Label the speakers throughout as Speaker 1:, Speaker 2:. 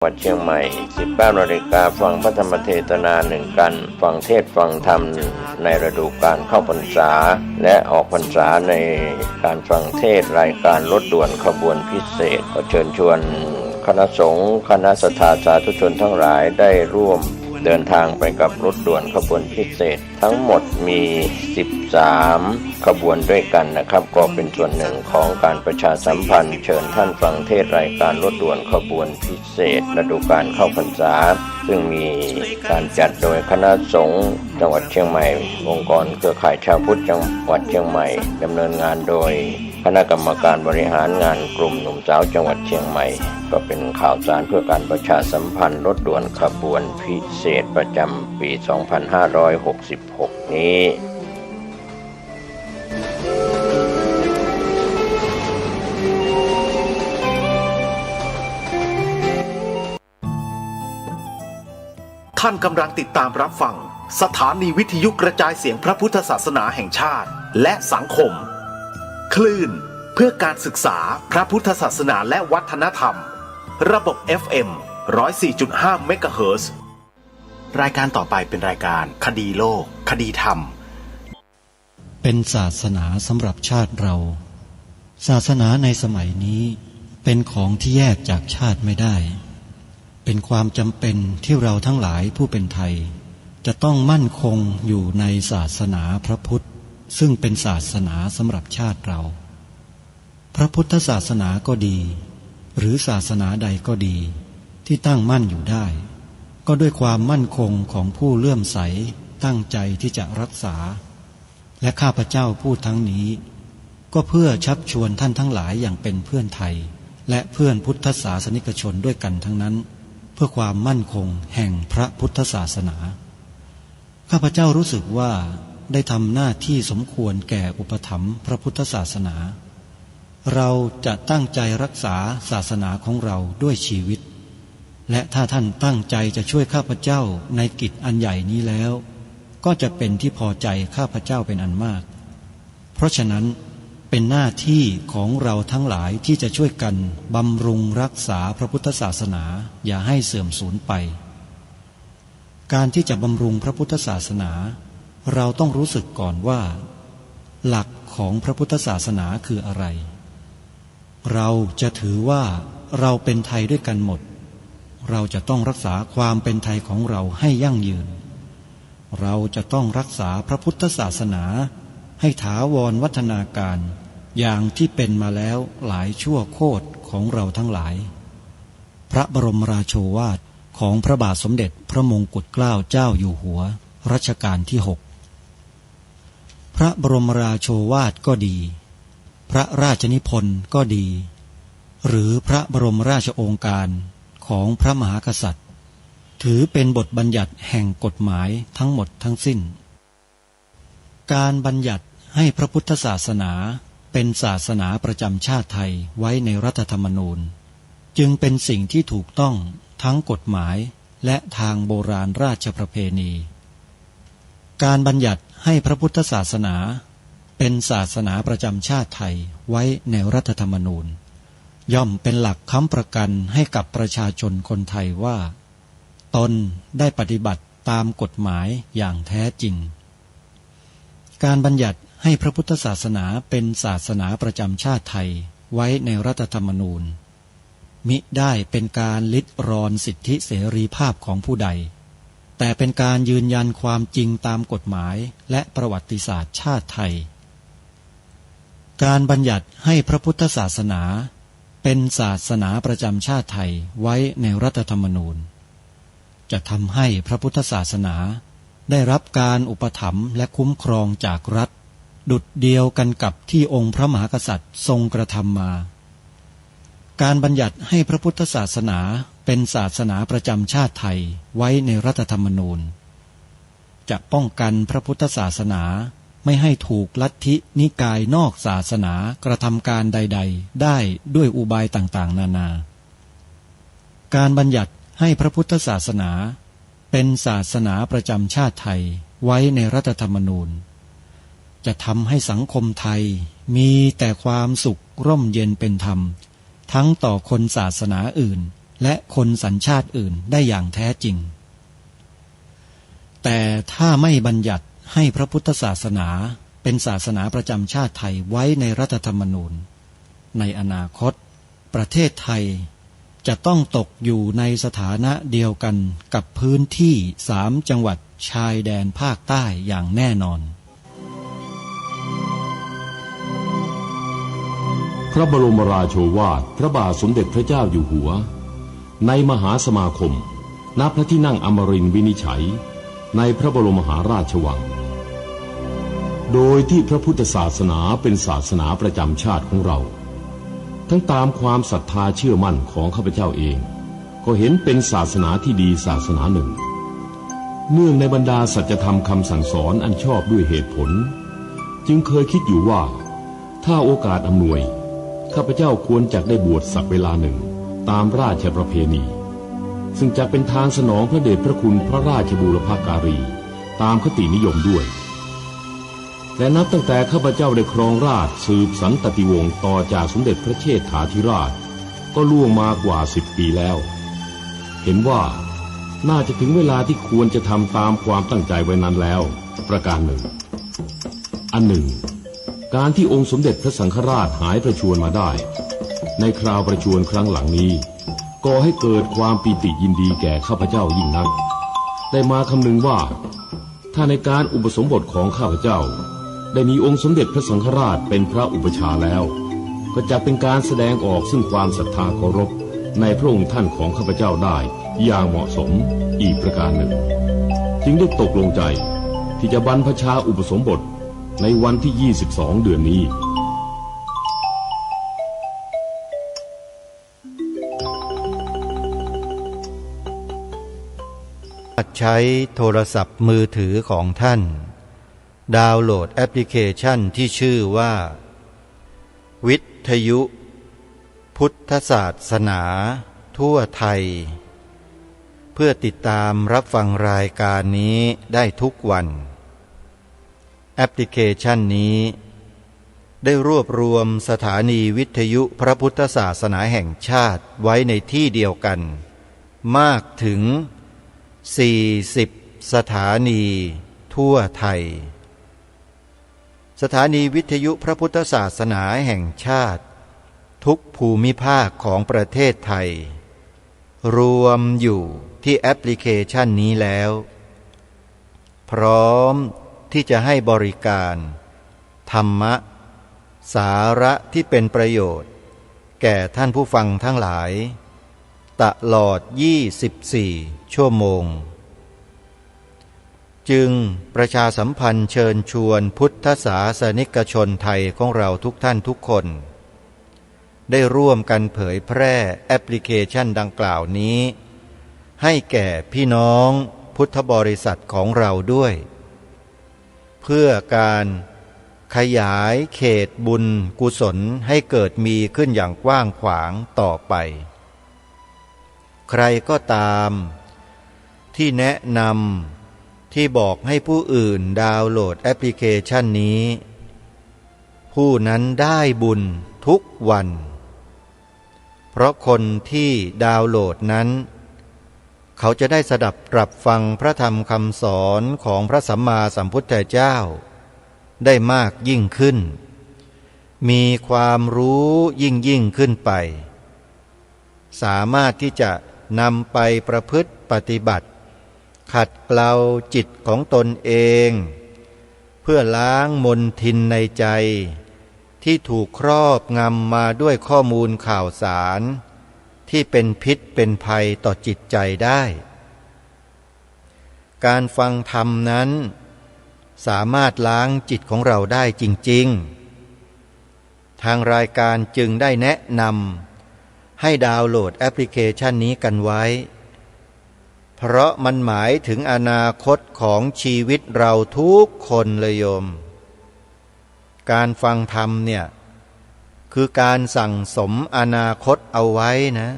Speaker 1: จังหวัดเชียงใหม่ 19 นาฬิกาฟังพระธรรมเทศนาหนึ่งกันฟังเทศฟังธรรมในฤดูกาลเข้าพรรษาและออกพรรษาในการฟังเทศรายการรถด่วนขบวนพิเศษขอเชิญชวนคณะสงฆ์คณะศรัทธาสาธุชนทั้งหลายได้ร่วมเดินทางไปกับรถด่วนขบวนพิเศษทั้งหมดมี13ขบวนด้วยกันนะครับก็เป็นส่วนหนึ่งของการประชาสัมพันธ์เชิญท่านฟังเทศรายการรถด่วนขบวนพิเศษฤดูกาลเข้าพรรษาซึ่งมีการจัดโดยคณะสงฆ์จังหวัดเชียงใหม่องค์กรเครือข่ายชาวพุทธจังหวัดเชียงใหม่ดำเนินงานโดยคณะกรรมการบริหารงานกลุ่มหนุ่มสาวจังหวัดเชียงใหม่ก็เป็นข่าวสารเพื่อการประชาสัมพันธ์รถด่วนขบวนพิเศษประจำปี 2566 นี้
Speaker 2: ท่านกำลังติดตามรับฟังสถานีวิทยุกระจายเสียงพระพุทธศาสนาแห่งชาติและสังคมคลื่นเพื่อการศึกษาพระพุทธศาสนาและวัฒนธรรมระบบ FM 104.5 เมกะเฮิรตซ์รายการต่อไปเป็นรายการคดีโลกคดีธรรม
Speaker 3: เป็นศาสนาสำหรับชาติเราศาสนาในสมัยนี้เป็นของที่แยกจากชาติไม่ได้เป็นความจำเป็นที่เราทั้งหลายผู้เป็นไทยจะต้องมั่นคงอยู่ในศาสนาพระพุทธซึ่งเป็นศาสนาสำหรับชาติเราพระพุทธศาสนาก็ดีหรือศาสนาใดก็ดีที่ตั้งมั่นอยู่ได้ก็ด้วยความมั่นคงของผู้เลื่อมใสตั้งใจที่จะรักษาและข้าพเจ้าพูดทั้งนี้ก็เพื่อชักชวนท่านทั้งหลายอย่างเป็นเพื่อนไทยและเพื่อนพุทธศาสนิกชนด้วยกันทั้งนั้นเพื่อความมั่นคงแห่งพระพุทธศาสนาข้าพเจ้ารู้สึกว่าได้ทำหน้าที่สมควรแก่อุปถัมภ์พระพุทธศาสนาเราจะตั้งใจรักษาศาสนาของเราด้วยชีวิตและถ้าท่านตั้งใจจะช่วยข้าพเจ้าในกิจอันใหญ่นี้แล้วก็จะเป็นที่พอใจข้าพเจ้าเป็นอันมากเพราะฉะนั้นเป็นหน้าที่ของเราทั้งหลายที่จะช่วยกันบำรุงรักษาพระพุทธศาสนาอย่าให้เสื่อมสูญไปการที่จะบำรุงพระพุทธศาสนาเราต้องรู้สึกก่อนว่าหลักของพระพุทธศาสนาคืออะไรเราจะถือว่าเราเป็นไทยด้วยกันหมดเราจะต้องรักษาความเป็นไทยของเราให้ยั่งยืนเราจะต้องรักษาพระพุทธศาสนาให้ถาวรวัฒนาการอย่างที่เป็นมาแล้วหลายชั่วโคตรของเราทั้งหลายพระบรมราโชวาทของพระบาทสมเด็จพระมงกุฎเกล้าเจ้าอยู่หัวรัชกาลที่ 6พระบรมราโชวาทก็ดีพระราชนิพนธ์ก็ดีหรือพระบรมราชโองการของพระมหากษัตริย์ถือเป็นบทบัญญัติแห่งกฎหมายทั้งหมดทั้งสิ้นการบัญญัติให้พระพุทธศาสนาเป็นศาสนาประจำชาติไทยไว้ในรัฐธรรมนูญจึงเป็นสิ่งที่ถูกต้องทั้งกฎหมายและทางโบราณราชประเพณีการบัญญัติให้พระพุทธศาสนาเป็นศาสนาประจำชาติไทยไว้ในรัฐธรรมนูญย่อมเป็นหลักค้ำประกันให้กับประชาชนคนไทยว่าตนได้ปฏิบัติตามกฎหมายอย่างแท้จริงการบัญญัติให้พระพุทธศาสนาเป็นศาสนาประจำชาติไทยไว้ในรัฐธรรมนูญมิได้เป็นการลิดรอนสิทธิเสรีภาพของผู้ใดแต่เป็นการยืนยันความจริงตามกฎหมายและประวัติศาสตร์ชาติไทยการบัญญัติให้พระพุทธศาสนาเป็นศาสนาประจำชาติไทยไว้ในรัฐธรรมนูญจะทำให้พระพุทธศาสนาได้รับการอุปถัมภ์และคุ้มครองจากรัฐดุจเดียวกันกับที่องค์พระมหากษัตริย์ทรงกระทำมาการบัญญัติให้พระพุทธศาสนาเป็นศาสนาประจำชาติไทยไว้ในรัฐธรรมนูญจะป้องกันพระพุทธศาสนาไม่ให้ถูกลัทธินิกายนอกศาสนากระทำการใดๆได้ด้วยอุบายต่างๆนานาการบัญญัติให้พระพุทธศาสนาเป็นศาสนาประจำชาติไทยไว้ในรัฐธรรมนูญจะทำให้สังคมไทยมีแต่ความสุขร่มเย็นเป็นธรรม ทั้งต่อคนศาสนาอื่น และคนสัญชาติอื่นได้อย่างแท้จริงแต่ถ้าไม่บัญญัติให้พระพุทธศาสนาเป็นศาสนาประจำชาติไทยไว้ในรัฐธรรมนูญในอนาคตประเทศไทยจะต้องตกอยู่ในสถานะเดียวกันกับพื้นที่3 จังหวัดชายแดนภาคใต้อย่างแน่นอน
Speaker 4: พระบรมราโชวาทพระบาทสมเด็จพระเจ้าอยู่หัวในมหาสมาคมณพระที่นั่งอมรินทร์วินิจฉัยในพระบรมมหาราชวังโดยที่พระพุทธศาสนาเป็นศาสนาประจำชาติของเราทั้งตามความศรัทธาเชื่อมั่นของข้าพเจ้าเองก็เห็นเป็นศาสนาที่ดีศาสนาหนึ่งเนื่องในบรรดาสัจธรรมคำสั่งสอนอันชอบด้วยเหตุผลจึงเคยคิดอยู่ว่าถ้าโอกาสอำนวยข้าพเจ้าควรจะได้บวชสักเวลาหนึ่งตามราชประเพณีซึ่งจะเป็นทางสนองพระเดชพระคุณพระราชบูรพการีตามคตินิยมด้วยแต่นับตั้งแต่ข้าพเจ้าได้ครองราชย์สืบสันตติวงศ์ต่อจากสมเด็จพระเชษฐาธิราชก็ล่วงมากว่า10 ปีแล้วเห็นว่าน่าจะถึงเวลาที่ควรจะทำตามความตั้งใจไว้นั้นแล้วประการหนึ่งอันหนึ่งการที่องค์สมเด็จพระสังฆราชหายประชวรมาได้ในคราวประชวรครั้งหลังนี้ก่อให้เกิดความปีติยินดีแก่ข้าพเจ้ายิ่งนักได้มาคำนึงว่าถ้าในการอุปสมบทของข้าพเจ้าได้มีองค์สมเด็จพระสังฆราชเป็นพระอุปชาแล้วก็จะเป็นการแสดงออกซึ่งความศรัทธาเคารพในพระองค์ท่านของข้าพเจ้าได้อย่างเหมาะสมอีกประการหนึ่งจึงได้ตกลงใจที่จะบรรพชาอุปสมบทในวันที่22 เดือนนี้
Speaker 3: ใช้โทรศัพท์มือถือของท่านดาวน์โหลดแอปพลิเคชันที่ชื่อว่าวิทยุพุทธศาสนาทั่วไทยเพื่อติดตามรับฟังรายการนี้ได้ทุกวันแอปพลิเคชันนี้ได้รวบรวมสถานีวิทยุพระพุทธศาสนาแห่งชาติไว้ในที่เดียวกันมากถึง40 สถานีทั่วไทยสถานีวิทยุพระพุทธศาสนาแห่งชาติทุกภูมิภาคของประเทศไทยรวมอยู่ที่แอปพลิเคชันนี้แล้วพร้อมที่จะให้บริการธรรมะสาระที่เป็นประโยชน์แก่ท่านผู้ฟังทั้งหลายตลอด24 ชั่วโมงจึงประชาสัมพันธ์เชิญชวนพุทธศาสนิกชนไทยของเราทุกท่านทุกคนได้ร่วมกันเผยแพร่แอปพลิเคชันดังกล่าวนี้ให้แก่พี่น้องพุทธบริษัทของเราด้วยเพื่อการขยายเขตบุญกุศลให้เกิดมีขึ้นอย่างกว้างขวางต่อไปใครก็ตามที่แนะนำที่บอกให้ผู้อื่นดาวน์โหลดแอปพลิเคชันนี้ผู้นั้นได้บุญทุกวันเพราะคนที่ดาวน์โหลดนั้นเขาจะได้สดับตรับฟังพระธรรมคำสอนของพระสัมมาสัมพุทธเจ้าได้มากยิ่งขึ้นมีความรู้ยิ่งขึ้นไปสามารถที่จะนำไปประพฤติปฏิบัติขัดเกลาจิตของตนเองเพื่อล้างมลทินในใจที่ถูกครอบงำมาด้วยข้อมูลข่าวสารที่เป็นพิษเป็นภัยต่อจิตใจได้การฟังธรรมนั้นสามารถล้างจิตของเราได้จริงๆทางรายการจึงได้แนะนำให้ดาวน์โหลดแอปพลิเคชันนี้กันไว้เพราะมันหมายถึงอนาคตของชีวิตเราทุกคนเลยโยมการฟังธรรมเนี่ยคือการสั่งสมอนาคตเอาไว้นะ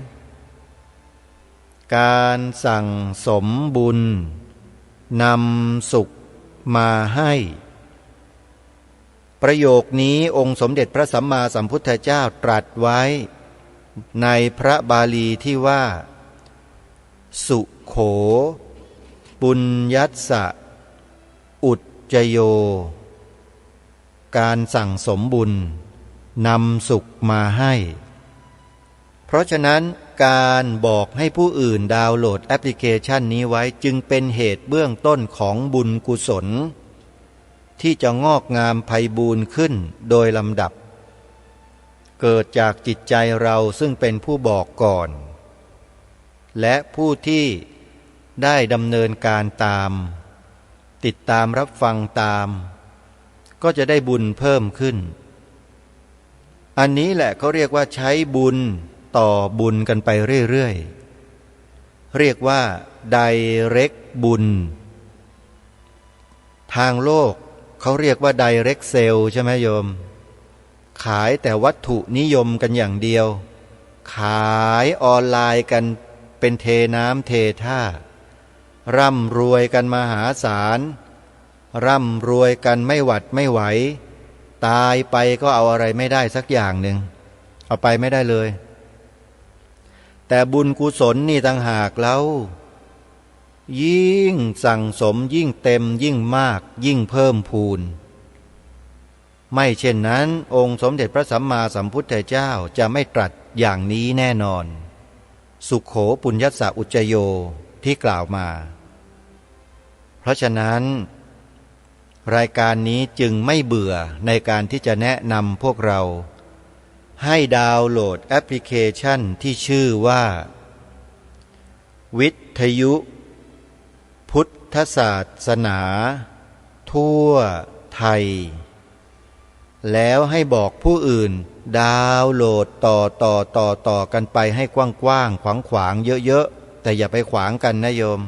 Speaker 3: การสั่งสมบุญนำสุขมาให้ประโยคนี้องค์สมเด็จพระสัมมาสัมพุทธเจ้าตรัสไว้ในพระบาลีที่ว่า สุโขปุญญัสสะอุจจโยการสั่งสมบุญนำสุขมาให้เพราะฉะนั้นการบอกให้ผู้อื่นดาวน์โหลดแอปพลิเคชันนี้ไว้จึงเป็นเหตุเบื้องต้นของบุญกุศลที่จะงอกงามไพบูรย์ขึ้นโดยลำดับเกิดจากจิตใจเราซึ่งเป็นผู้บอกก่อนและผู้ที่ได้ดำเนินการตามติดตามรับฟังตามก็จะได้บุญเพิ่มขึ้นอันนี้แหละเขาเรียกว่าใช้บุญต่อบุญกันไปเรื่อยๆเรียกว่า direct บุญทางโลกเขาเรียกว่า direct sell ใช่ไหมโยมขายแต่วัตถุนิยมกันอย่างเดียวขายออนไลน์กันเป็นเทน้ำเทท่าร่ำรวยกันมหาศาลร่ำรวยกันไม่หวัดไม่ไหวตายไปก็เอาอะไรไม่ได้สักอย่างหนึ่งเอาไปไม่ได้เลยแต่บุญกุศลนี่ต่างหากแล้วยิ่งสั่งสมยิ่งเต็มยิ่งมากยิ่งเพิ่มพูนไม่เช่นนั้นองค์สมเด็จพระสัมมาสัมพุทธเจ้าจะไม่ตรัสอย่างนี้แน่นอนสุขโขปุญญัสสะอุจจโยที่กล่าวมาเพราะฉะนั้นรายการนี้จึงไม่เบื่อในการที่จะแนะนำพวกเราให้ดาวน์โหลดแอปพลิเคชันที่ชื่อว่าวิทยุพุทธศาสนาทั่วไทยแล้วให้บอกผู้อื่นดาวน์โหลดต่อกันไปให้กว้างๆขวางๆเยอะๆแต่อย่าไปขวางกันนะโยม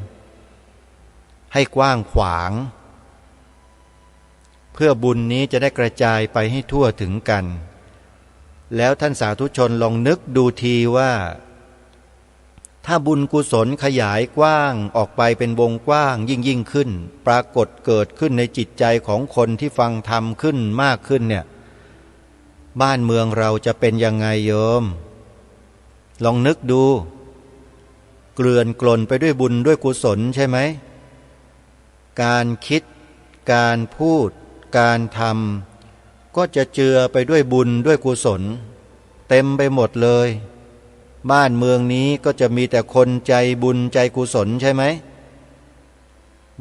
Speaker 3: ให้กว้างขวางเพื่อบุญนี้จะได้กระจายไปให้ทั่วถึงกันแล้วท่านสาธุชนลองนึกดูทีว่าถ้าบุญกุศลขยายกว้างออกไปเป็นวงกว้างยิ่งขึ้นปรากฏเกิดขึ้นในจิตใจของคนที่ฟังธรรมขึ้นมากขึ้นเนี่ยบ้านเมืองเราจะเป็นยังไงโยมลองนึกดูเกลื่อนกลนไปด้วยบุญด้วยกุศลใช่ไหมการคิดการพูดการทำก็จะเจือไปด้วยบุญด้วยกุศลเต็มไปหมดเลยบ้านเมืองนี้ก็จะมีแต่คนใจบุญใจกุศลใช่ไหม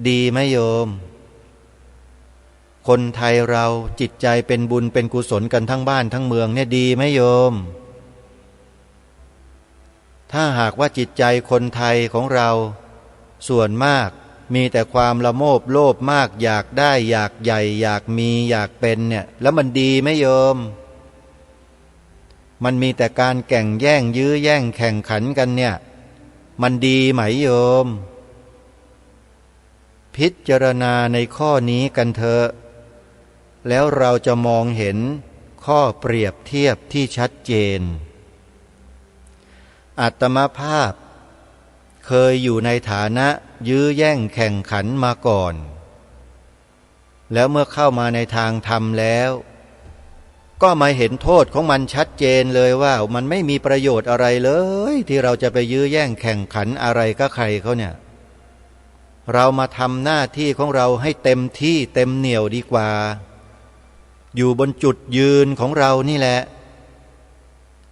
Speaker 3: ดีไหมโยมคนไทยเราจิตใจเป็นบุญเป็นกุศลกันทั้งบ้านทั้งเมืองเนี่ยดีไหมโยมถ้าหากว่าจิตใจคนไทยของเราส่วนมากมีแต่ความละโมบโลภมากอยากได้อยากใหญ่อยากมีอยากเป็นเนี่ยแล้วมันดีไหมโยมมันมีแต่การแข่งแย่งยื้อแย่งแข่งขันกันเนี่ยมันดีไหมโยมพิจารณาในข้อนี้กันเถอะแล้วเราจะมองเห็นข้อเปรียบเทียบที่ชัดเจนอาตมาภาพเคยอยู่ในฐานะยื้อแย่งแข่งขันมาก่อนแล้วเมื่อเข้ามาในทางธรรมแล้วก็มาเห็นโทษของมันชัดเจนเลยว่ามันไม่มีประโยชน์อะไรเลยที่เราจะไปยื้อแย่งแข่งขันอะไรก็ใครเขาเนี่ยเรามาทำหน้าที่ของเราให้เต็มที่เต็มเหนี่ยวดีกว่าอยู่บนจุดยืนของเรานี่แหละ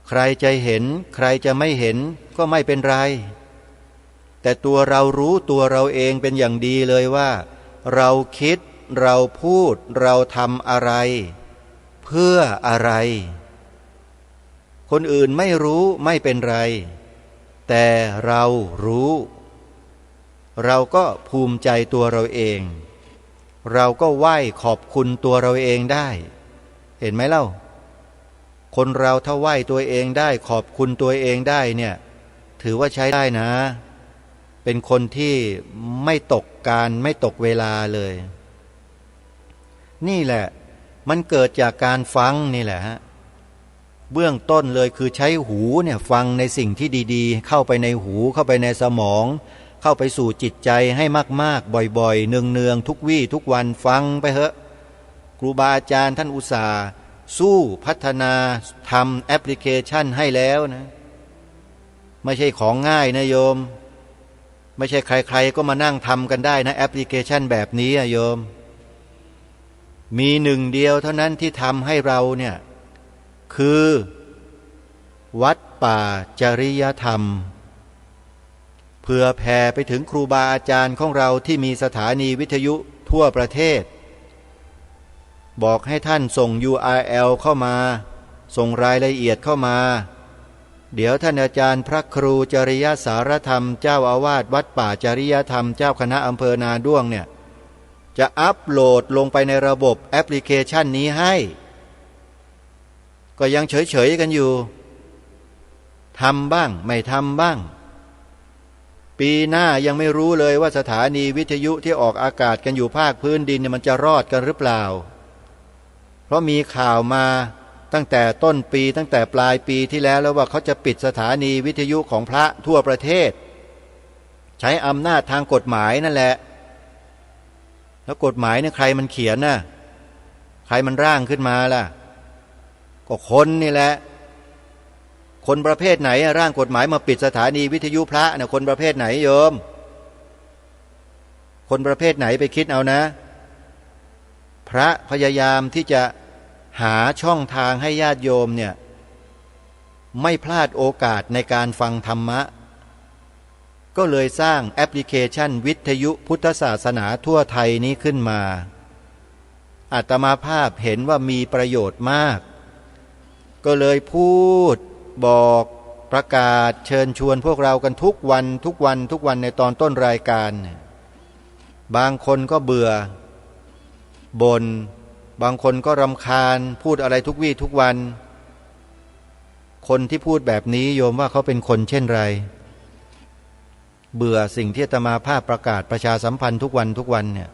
Speaker 3: ใครจะเห็นใครจะไม่เห็นก็ไม่เป็นไรแต่ตัวเรารู้ตัวเราเองเป็นอย่างดีเลยว่าเราคิดเราพูดเราทำอะไรเพื่ออะไรคนอื่นไม่รู้ไม่เป็นไรแต่เรารู้เราก็ภูมิใจตัวเราเองเราก็ไหว้ขอบคุณตัวเราเองได้เห็นไหมเล่าคนเราถ้าไหว้ตัวเองได้ขอบคุณตัวเองได้เนี่ยถือว่าใช้ได้นะเป็นคนที่ไม่ตกการไม่ตกเวลาเลยนี่แหละมันเกิดจากการฟังนี่แหละฮะเบื้องต้นเลยคือใช้หูเนี่ยฟังในสิ่งที่ดีๆเข้าไปในหูเข้าไปในสมองเข้าไปสู่จิตใจให้มากๆบ่อยๆเนืองๆทุกวี่ทุกวันฟังไปเถอะครูบาอาจารย์ท่านอุตส่าห์สู้พัฒนาทำแอปพลิเคชันให้แล้วนะไม่ใช่ของง่ายนะโยม ไม่ใช่ใครๆก็มานั่งทำกันได้นะแอปพลิเคชันแบบนี้โยมมีหนึ่งเดียวเท่านั้นที่ทำให้เราเนี่ยคือวัดป่าจริยธรรมเพื่อแผ่ไปถึงครูบาอาจารย์ของเราที่มีสถานีวิทยุทั่วประเทศบอกให้ท่านส่ง URL เข้ามาส่งรายละเอียดเข้ามาเดี๋ยวท่านอาจารย์พระครูจริยสารธรรมเจ้าอาวาสวัดป่าจริยธรรมเจ้าคณะอำเภอนาด้วงเนี่ยจะอัปโหลดลงไปในระบบแอปพลิเคชันนี้ให้ก็ยังเฉยๆกันอยู่ทำบ้างไม่ทำบ้างปีหน้ายังไม่รู้เลยว่าสถานีวิทยุที่ออกอากาศกันอยู่ภาคพื้นดินเนี่ยมันจะรอดกันหรือเปล่าเพราะมีข่าวมาตั้งแต่ต้นปีตั้งแต่ปลายปีที่แล้วว่าเขาจะปิดสถานีวิทยุของพระทั่วประเทศใช้อำนาจทางกฎหมายนั่นแหละแล้วกฎหมายเนี่ยใครมันเขียนน่ะใครมันร่างขึ้นมาล่ะก็คนนี่แหละคนประเภทไหนร่างกฎหมายมาปิดสถานีวิทยุพระน่ะคนประเภทไหนโยมคนประเภทไหนไปคิดเอานะพระพยายามที่จะหาช่องทางให้ญาติโยมเนี่ยไม่พลาดโอกาสในการฟังธรรมะก็เลยสร้างแอปพลิเคชันวิทยุพุทธศาสนาทั่วไทยนี้ขึ้นมาอาตมาภาพเห็นว่ามีประโยชน์มากก็เลยพูดบอกประกาศเชิญชวนพวกเรากันทุกวันในตอนต้นรายการบางคนก็เบื่อบ่นบางคนก็รำคาญพูดอะไรทุกวี่ทุกวันคนที่พูดแบบนี้โยมว่าเขาเป็นคนเช่นไรเบื่อสิ่งที่อาตมาภาพประกาศประชาสัมพันธ์ทุกวันเนี่ย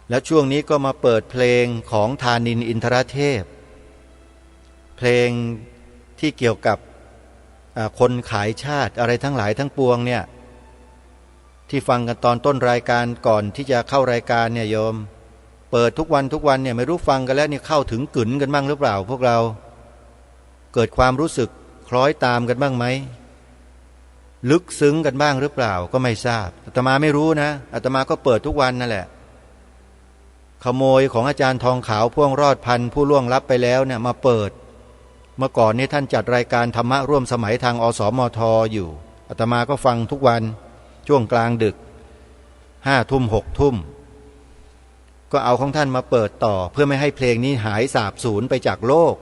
Speaker 3: แล้วช่วงนี้ก็มาเปิดเพลงของธานินทร์อินทรเทพเพลงที่เกี่ยวกับคนขายชาติอะไรทั้งหลายทั้งปวงเนี่ยที่ฟังกันตอนต้นรายการก่อนที่จะเข้ารายการเนี่ยโยมเปิดทุกวันเนี่ยไม่รู้ฟังกันแล้วนี่เข้าถึงกึ๋นกันบ้างหรือเปล่าพวกเราเกิดความรู้สึกคล้อยตามกันบ้างไหมลึกซึ้งกันบ้างหรือเปล่าก็ไม่ทราบอาตมาไม่รู้นะอาตมาก็เปิดทุกวันนั่นแหละขโมยของอาจารย์ทองขาวพ่วงรอดพันผู้ล่วงลับไปแล้วเนี่ยมาเปิดเมื่อก่อนนี้ท่านจัดรายการธรรมะร่วมสมัยทางอสมทอยู่อาตมาก็ฟังทุกวันช่วงกลางดึก5 ทุ่ม6 ทุ่มก็เอาของท่านมาเปิดต่อเพื่อไม่ให้เพลงนี้หายสาบสูญไปจากโลก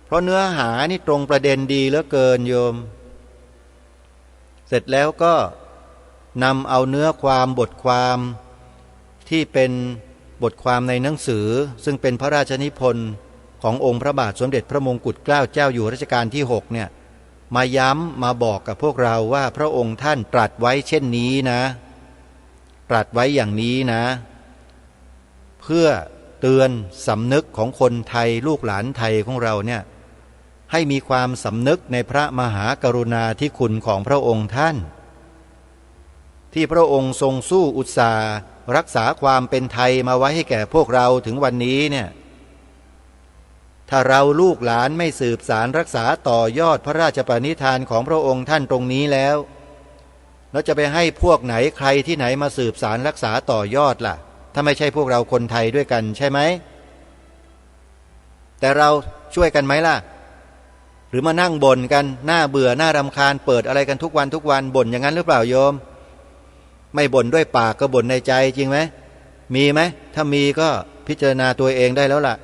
Speaker 3: เพราะเนื้อหานี่ตรงประเด็นดีเหลือเกินโยมเสร็จแล้วก็นำเอาเนื้อความบทความที่เป็นบทความในหนังสือซึ่งเป็นพระราชนิพนธ์ขององค์พระบาทสมเด็จพระมงกุฎเกล้าเจ้าอยู่หัวรัชกาลที่6เนี่ยมาย้ำมาบอกกับพวกเราว่าพระองค์ท่านตรัสไว้เช่นนี้นะตรัสไว้อย่างนี้นะเพื่อเตือนสำนึกของคนไทยลูกหลานไทยของเราเนี่ยให้มีความสำนึกในพระมหากรุณาธิคุณของพระองค์ท่านที่พระองค์ทรงสู้อุตสาห์รักษาความเป็นไทยมาไว้ให้แก่พวกเราถึงวันนี้เนี่ยถ้าเราลูกหลานไม่สืบสารรักษาต่อยอดพระราชปณิธานของพระองค์ท่านตรงนี้แล้วจะไปให้พวกไหนใครที่ไหนมาสืบสารรักษาต่อยอดล่ะถ้าไม่ใช่พวกเราคนไทยด้วยกันใช่ไหมแต่เราช่วยกันไหมล่ะหรือมานั่งบ่นกันหน้าเบื่อหน้ารำคาญเปิดอะไรกันทุกวันบ่นอย่างนั้นหรือเปล่าโยมไม่บ่นด้วยปากก็บ่นในใจจริงไหมมีไหมถ้ามีก็พิจารณาตัวเองได้แล้วล่ะ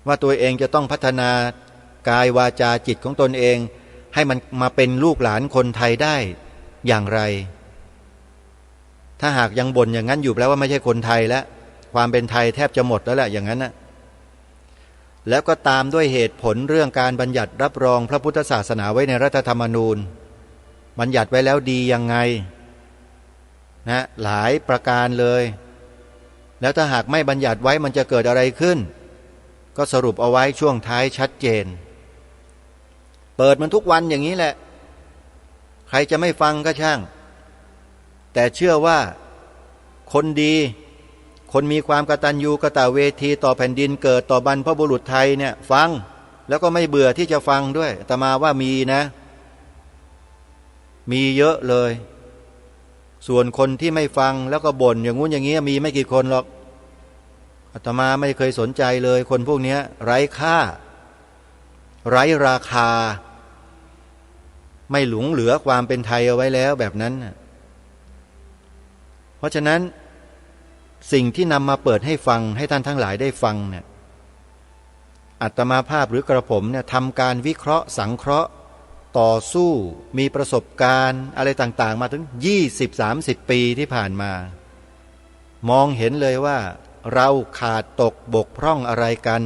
Speaker 3: ว่าตัวเองจะต้องพัฒนากายวาจาจิตของตนเองให้มันมาเป็นลูกหลานคนไทยได้อย่างไรถ้าหากยังบ่นอย่างนั้นอยู่แปลว่าไม่ใช่คนไทยแล้วความเป็นไทยแทบจะหมดแล้วแหละอย่างนั้นนะแล้วก็ตามด้วยเหตุผลเรื่องการบัญญัติรับรองพระพุทธศาสนาไว้ในรัฐธรรมนูญบัญญัติไว้แล้วดียังไงนะหลายประการเลยแล้วถ้าหากไม่บัญญัติไว้มันจะเกิดอะไรขึ้นก็สรุปเอาไว้ช่วงท้ายชัดเจนเปิดมันทุกวันอย่างนี้แหละใครจะไม่ฟังก็ช่างแต่เชื่อว่าคนดีคนมีความกตัญญูกตเวทีต่อแผ่นดินเกิดต่อบรรพบุรุษไทยเนี่ยฟังแล้วก็ไม่เบื่อที่จะฟังด้วยอาตมาว่ามีนะ
Speaker 5: มีเยอะเลยส่วนคนที่ไม่ฟังแล้วก็บ่นอย่างงู้นอย่างนี้มีไม่กี่คนหรอกอาตมาไม่เคยสนใจเลยคนพวกนี้ไร้ค่าไร้ราคาไม่หลงเหลือความเป็นไทยเอาไว้แล้วแบบนั้นเพราะฉะนั้นสิ่งที่นำมาเปิดให้ฟังให้ท่านทั้งหลายได้ฟังเนี่ยอาตมาภาพหรือกระผมเนี่ยทำการวิเคราะห์สังเคราะห์ต่อสู้มีประสบการณ์อะไรต่างๆมาถึง20-30 ปีที่ผ่านมามองเห็นเลยว่าเราขาดตกบกพร่องอะไรกัน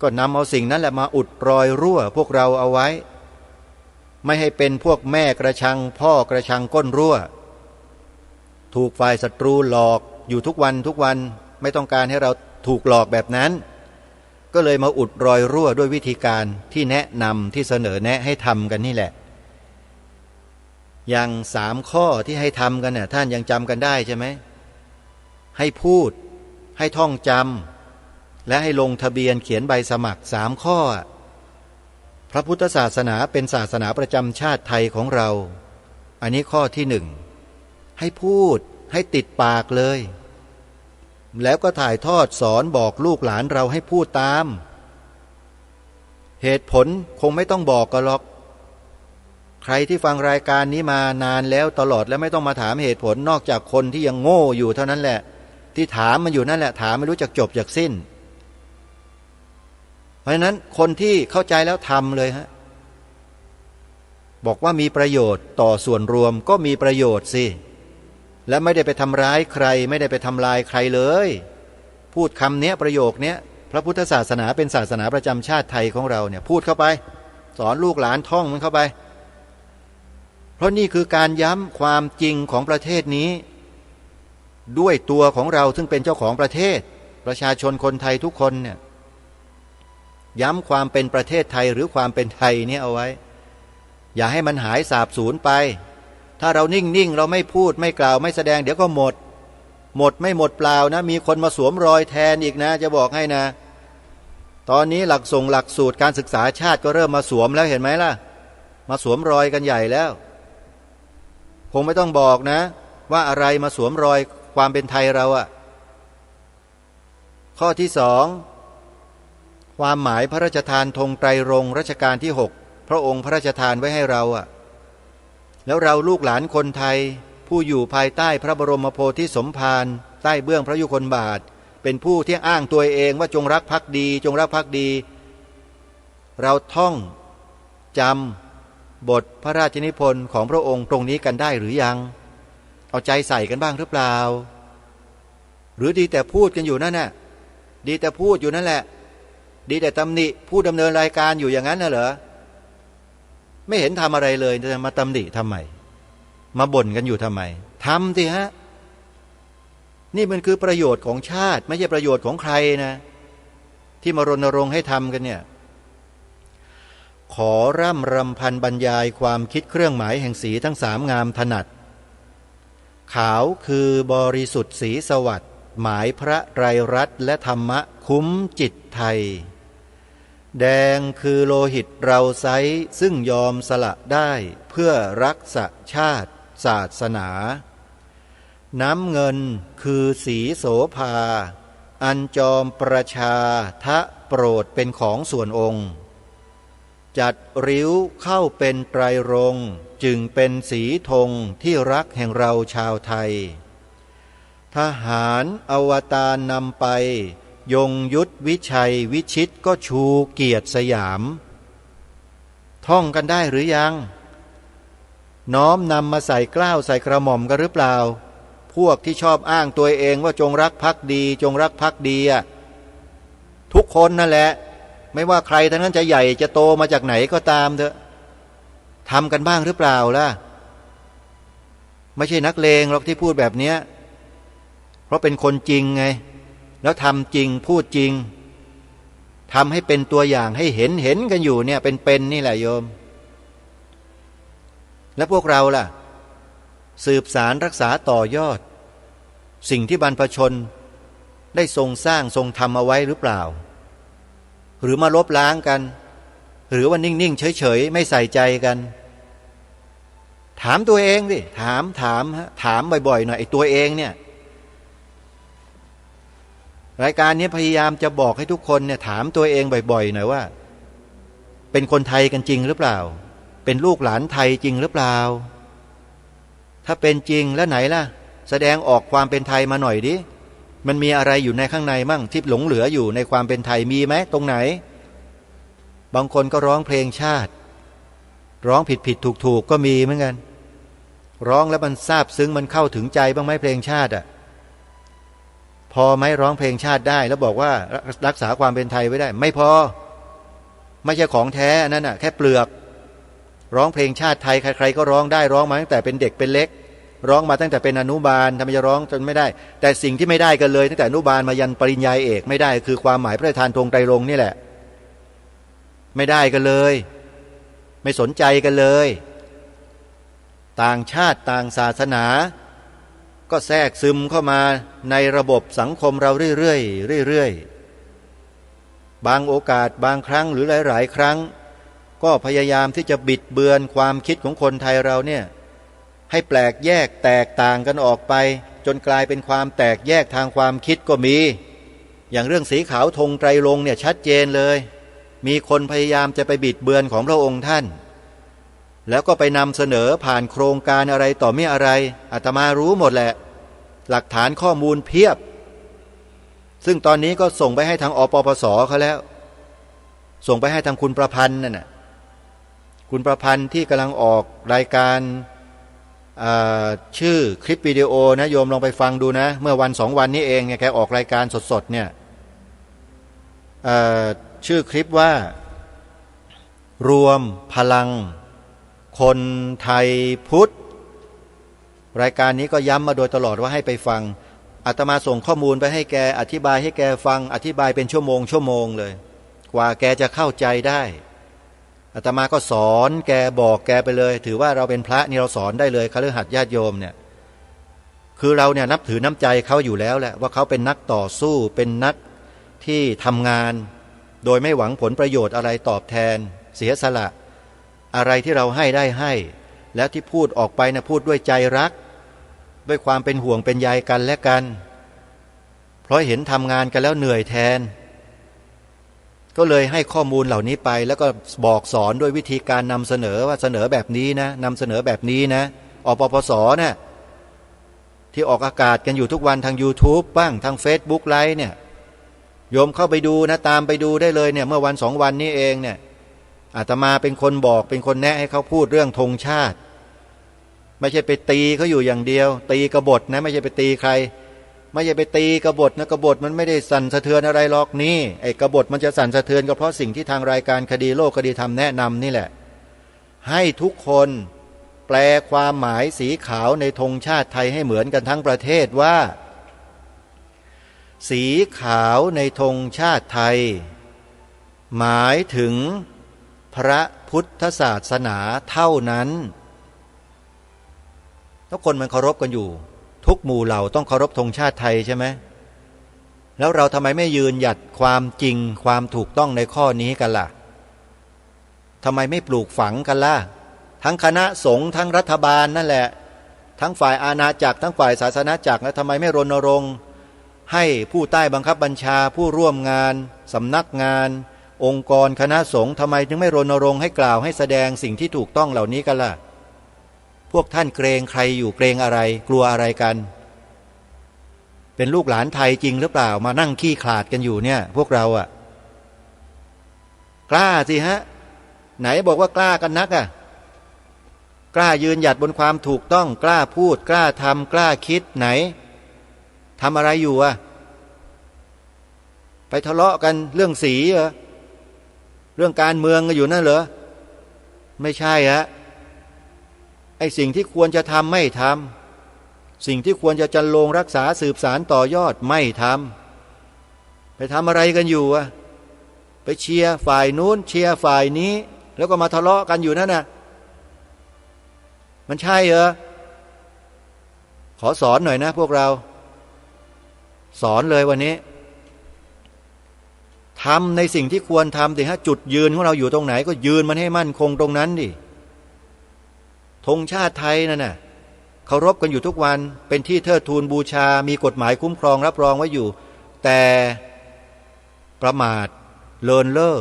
Speaker 5: ก็นำเอาสิ่งนั้นแหละมาอุดรอยรั่วพวกเราเอาไว้ไม่ให้เป็นพวกแม่กระชังพ่อกระชังก้นรั่วถูกฝ่ายศัตรูหลอกอยู่ทุกวันไม่ต้องการให้เราถูกหลอกแบบนั้นก็เลยมาอุดรอยรั่วด้วยวิธีการที่แนะนำที่เสนอแนะให้ทำกันนี่แหละอย่าง3 ข้อที่ให้ทำกันเนี่ยท่านยังจำกันได้ใช่ไหมให้พูดให้ท่องจำและให้ลงทะเบียนเขียนใบสมัคร3 ข้อพระพุทธศาสนาเป็นศาสนาประจำชาติไทยของเราอันนี้ข้อที่1ให้พูดให้ติดปากเลยแล้วก็ถ่ายทอดสอนบอกลูกหลานเราให้พูดตามเหตุผลคงไม่ต้องบอกกันหรอกใครที่ฟังรายการนี้มานานแล้วตลอดแล้วไม่ต้องมาถามเหตุผลนอกจากคนที่ยังโง่อยู่เท่านั้นแหละที่ถามมันอยู่นั่นแหละถามไม่รู้จักจบจากสิ้นเพราะฉะนั้นคนที่เข้าใจแล้วทำเลยฮะบอกว่ามีประโยชน์ต่อส่วนรวมก็มีประโยชน์สิและไม่ได้ไปทำร้ายใครไม่ได้ไปทำลายใครเลยพูดคำนี้ประโยคนี้พระพุทธศาสนาเป็นศาสนาประจำชาติไทยของเราเนี่ยพูดเข้าไปสอนลูกหลานท่องมันเข้าไปเพราะนี่คือการย้ำความจริงของประเทศนี้ด้วยตัวของเราซึ่งเป็นเจ้าของประเทศประชาชนคนไทยทุกคนเนี่ยย้ำความเป็นประเทศไทยหรือความเป็นไทยเนี่ยเอาไว้อย่าให้มันหายสาบสูญไปถ้าเรานิ่งเราไม่พูดไม่กล่าวไม่แสดงเดี๋ยวก็หมดไม่หมดเปล่านะมีคนมาสวมรอยแทนอีกนะจะบอกให้นะตอนนี้หลักสูตรการศึกษาชาติก็เริ่มมาสวมแล้วเห็นไหมล่ะมาสวมรอยกันใหญ่แล้วคงไม่ต้องบอกนะว่าอะไรมาสวมรอยความเป็นไทยเราข้อที่2ความหมายพระราชทานธงไตรรงค์รัชกาลที่6พระองค์พระราชทานไว้ให้เราแล้วเราลูกหลานคนไทยผู้อยู่ภายใต้พระบรมโพธิสมภารใต้เบื้องพระยุคลบาทเป็นผู้ที่อ้างตัวเองว่าจงรักภักดีจงรักภักดีเราท่องจำบทพระราชนิพนธ์ของพระองค์ตรงนี้กันได้หรือยังเอาใจใส่กันบ้างหรือเปล่าหรือดีแต่พูดกันอยู่นั่นน่ะดีแต่พูดอยู่นั่นแหละดีแต่ตำหนิผู้ดำเนินรายการอยู่อย่างนั้นน่ะเหรอไม่เห็นทำอะไรเลยจะมาตำหนิทำไมมาบ่นกันอยู่ทำไมทำสิฮะนี่มันคือประโยชน์ของชาติไม่ใช่ประโยชน์ของใครนะที่มารณรงค์ให้ทำกันเนี่ยขอร่ำรำพันบรรยายความคิดเครื่องหมายแห่งสีทั้ง3งามถนัดขาวคือบริสุทธิ์สีสวัสดิ์หมายพระไตรรัตน์และธรรมะคุ้มจิตไทยแดงคือโลหิตเราไซซึ่งยอมสละได้เพื่อรักษาชาติศาสนาน้ำเงินคือสีโสภาอันจอมประชาทะโปรดเป็นของส่วนองค์จัดริ้วเข้าเป็นไตรรงค์จึงเป็นสีธงที่รักแห่งเราชาวไทยทหารอวตารนำไปยงยุทธวิชัยวิชิตก็ชูเกียรติสยามท่องกันได้หรือยังน้อมนำมาใส่เกล้าใส่กระหม่อมกันหรือเปล่าพวกที่ชอบอ้างตัวเองว่าจงรักภักดีจงรักภักดีทุกคนนั่นแหละไม่ว่าใครทั้งนั้นจะใหญ่จะโตมาจากไหนก็ตามเถอะทำกันบ้างหรือเปล่าล่ะไม่ใช่นักเลงหรอกที่พูดแบบนี้เพราะเป็นคนจริงไงแล้วทำจริงพูดจริงทำให้เป็นตัวอย่างให้เห็นกันอยู่เนี่ยเป็นนี่แหละโยมและพวกเราล่ะสืบสารรักษาต่อยอดสิ่งที่บรรพชนได้ทรงสร้างทรงทำเอาไว้หรือเปล่าหรือมาลบล้างกันหรือว่านิ่งๆเฉยๆไม่ใส่ใจกัน ถามตัวเองดิถามบ่อยๆหน่อยไอ้ตัวเองเนี่ยรายการนี้พยายามจะบอกให้ทุกคนเนี่ยถามตัวเองบ่อยๆหน่อยว่าเป็นคนไทยกันจริงหรือเปล่าเป็นลูกหลานไทยจริงหรือเปล่าถ้าเป็นจริงแล้วไหนล่ะแสดงออกความเป็นไทยมาหน่อยดิมันมีอะไรอยู่ในข้างในมั่งที่หลงเหลืออยู่ในความเป็นไทยมีไหมตรงไหนบางคนก็ร้องเพลงชาติร้องผิดถูกก็มีเหมือนกันร้องแล้วมันซาบซึ้งมันเข้าถึงใจบ้างไหมเพลงชาติอ่ะพอไหมร้องเพลงชาติได้แล้วบอกว่ารักษาความเป็นไทยไว้ได้ไม่พอไม่ใช่ของแท้นั่นน่ะแค่เปลือกร้องเพลงชาติไทยใครๆก็ร้องได้ร้องมาตั้งแต่เป็นเด็กเป็นเล็กร้องมาตั้งแต่เป็นอนุบาลทำไมจะร้องจนไม่ได้แต่สิ่งที่ไม่ได้กันเลยตั้งแต่อนุบาลมายันปริญญาเอกไม่ได้คือความหมายพระราชทานธงไตรรงค์นี่แหละไม่ได้กันเลยไม่สนใจกันเลยต่างชาติต่างศาสนาก็แทรกซึมเข้ามาในระบบสังคมเราเรื่อยบางโอกาสบางครั้งหรือหลายๆครั้งก็พยายามที่จะบิดเบือนความคิดของคนไทยเราเนี่ยให้แปลกแยกแตกต่างกันออกไปจนกลายเป็นความแตกแยกทางความคิดก็มีอย่างเรื่องสีขาวธงไตรรงค์เนี่ยชัดเจนเลยมีคนพยายามจะไปบิดเบือนของพระองค์ท่านแล้วก็ไปนำเสนอผ่านโครงการอะไรต่อไม่อะไรอาตมารู้หมดแหละหลักฐานข้อมูลเพียบซึ่งตอนนี้ก็ส่งไปให้ทางอปปสเขาแล้วส่งไปให้ทางคุณประพันธ์นั่นน่ะคุณประพันธ์ที่กำลังออกรายการชื่อคลิปวิดีโอนะโยมลองไปฟังดูนะเมื่อวัน2 วันนี้เองเนี่ยแกออกรายการสดๆเนี่ยชื่อคลิปว่ารวมพลังคนไทยพุทธรายการนี้ก็ย้ำมาโดยตลอดว่าให้ไปฟังอาตมาส่งข้อมูลไปให้แกอธิบายให้แกฟังอธิบายเป็นชั่วโมงเลยกว่าแกจะเข้าใจได้อาตมาก็สอนแกบอกแกไปเลยถือว่าเราเป็นพระนี่เราสอนได้เลยคฤหัสถ์ญาติโยมเนี่ยคือเราเนี่ยนับถือน้ำใจเขาอยู่แล้วแหละว่าเขาเป็นนักต่อสู้เป็นนักที่ทำงานโดยไม่หวังผลประโยชน์อะไรตอบแทนเสียสละอะไรที่เราให้ได้ให้แล้วที่พูดออกไปนะพูดด้วยใจรักด้วยความเป็นห่วงเป็นใยกันและกันเพราะเห็นทำงานกันแล้วเหนื่อยแทนก็เลยให้ข้อมูลเหล่านี้ไปแล้วก็บอกสอนด้วยวิธีการนำเสนอว่าเสนอแบบนี้นะนำเสนอแบบนี้นะอปปสเนี่ยที่ออกอากาศกันอยู่ทุกวันทาง YouTube บ้างทาง Facebook ไลฟ์เนี่ยโยมเข้าไปดูนะตามไปดูได้เลยเนี่ยเมื่อวัน2 วันนี้เองเนี่ยอาตมาเป็นคนบอกเป็นคนแนะให้เขาพูดเรื่องธงชาติไม่ใช่ไปตีเขาอยู่อย่างเดียวตีกบฏนะไม่ใช่ไปตีใครไม่ใช่ไปตีกบฏนะกบฏมันไม่ได้สั่นสะเทือนอะไรหรอกนี่ไอ้กบฏมันจะสั่นสะเทือนก็เพราะสิ่งที่ทางรายการคดีโลกคดีธรรมแนะนำนี่แหละให้ทุกคนแปลความหมายสีขาวในธงชาติไทยให้เหมือนกันทั้งประเทศว่าสีขาวในธงชาติไทยหมายถึงพระพุทธศาสนาเท่านั้นทุกคนมันเคารพกันอยู่ทุกหมู่เหล่าต้องเคารพธงชาติไทยใช่ไหมแล้วเราทำไมไม่ยืนหยัดความจริงความถูกต้องในข้อนี้กันล่ะทำไมไม่ปลูกฝังกันล่ะทั้งคณะสงฆ์ทั้งรัฐบาลนั่นแหละทั้งฝ่ายอาณาจักรทั้งฝ่ายศาสนาจักรแล้วทำไมไม่รณรงค์ให้ผู้ใต้บังคับบัญชาผู้ร่วมงานสำนักงานองค์กรคณะสงฆ์ทำไมถึงไม่รณรงค์ให้กล่าวให้แสดงสิ่งที่ถูกต้องเหล่านี้กันล่ะพวกท่านเกรงใครอยู่เกรงอะไรกลัวอะไรกันเป็นลูกหลานไทยจริงหรือเปล่ามานั่งขี้ขลาดกันอยู่เนี่ยพวกเราอ่ะกล้าสิฮะไหนบอกว่ากล้ากันนักอ่ะกล้ายืนหยัดบนความถูกต้องกล้าพูดกล้าทำกล้าคิดไหนทำอะไรอยู่อ่ะไปทะเลาะกันเรื่องสีเหรอเรื่องการเมืองกันอยู่นั่นเหรอไม่ใช่ฮะไอ้สิ่งที่ควรจะทำไม่ทำสิ่งที่ควรจะจันลงรักษาสืบสารต่อยอดไม่ทำไปทำอะไรกันอยู่อ่ะไปเชียร์ฝ่ายนู้นเชียร์ฝ่ายนี้แล้วก็มาทะเลาะกันอยู่นั่นน่ะมันใช่เหรอขอสอนหน่อยนะพวกเราสอนเลยวันนี้ทำในสิ่งที่ควรทำสิฮะจุดยืนของเราอยู่ตรงไหนก็ยืนมันให้มั่นคงตรงนั้นดิ ธงชาติไทยนั่นน่ะเคารพกันอยู่ทุกวันเป็นที่เทิดทูนบูชามีกฎหมายคุ้มครองรับรองไว้อยู่แต่ประมาทเลินเล่อ